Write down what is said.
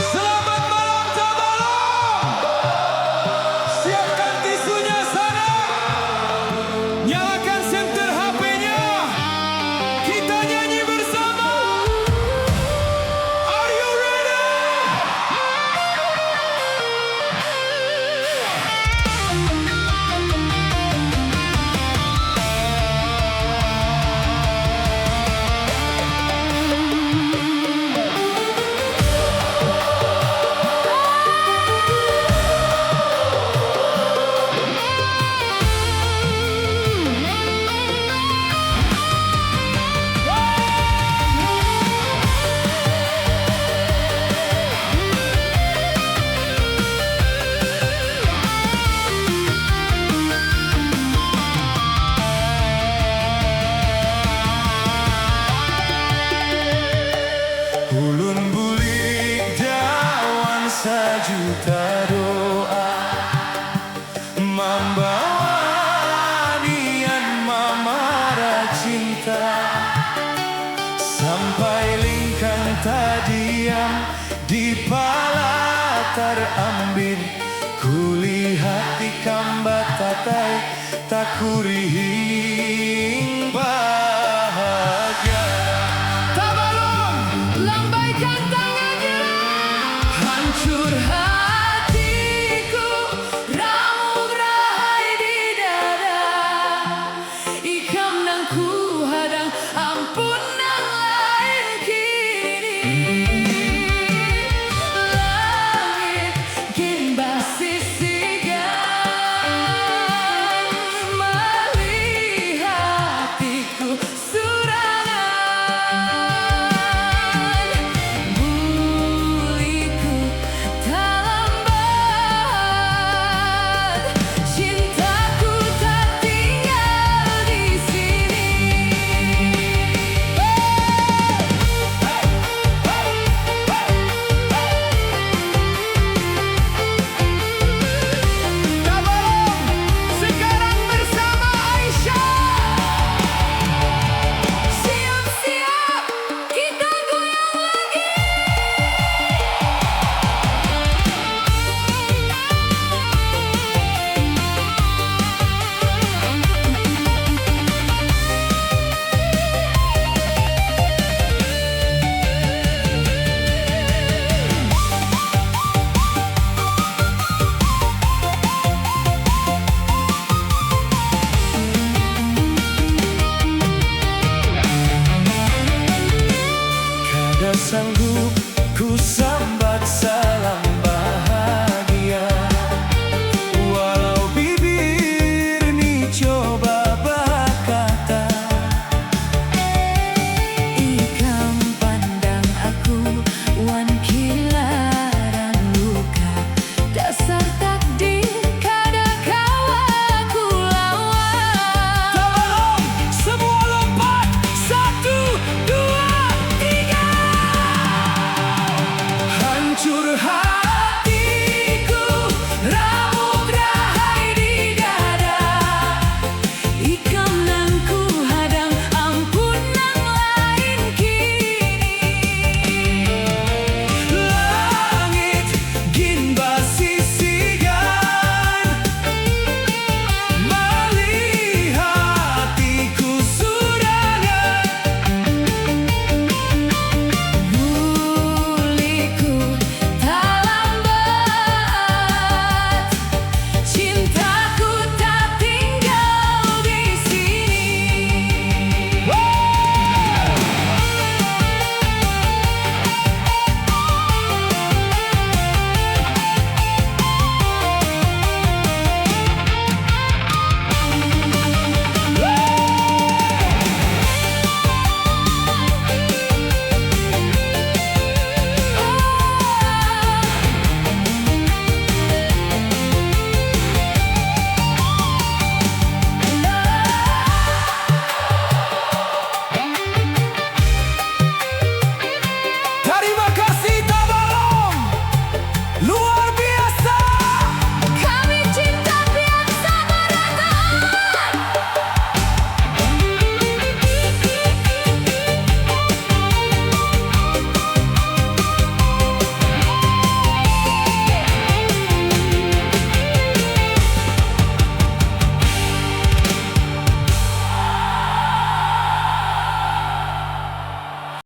Selamat malam Tabalong. Siapkan tisunya sana. Nyalakan senter HP-nya. Kita nyanyi bersama. Are you ready? Ulun bulik dawan sajuta doa, membawa nian mamara cinta, sampai lingkang tadiam di pala terambil, kulihat di kambatatai tak kurihing bahagia. Lambaikan tangannya, hancur hatiku, ramung rahai di dada, ikam nang ku hadang, ampun nang lain kini. Langit kin basisigan, melihat hatiku Sanggup ku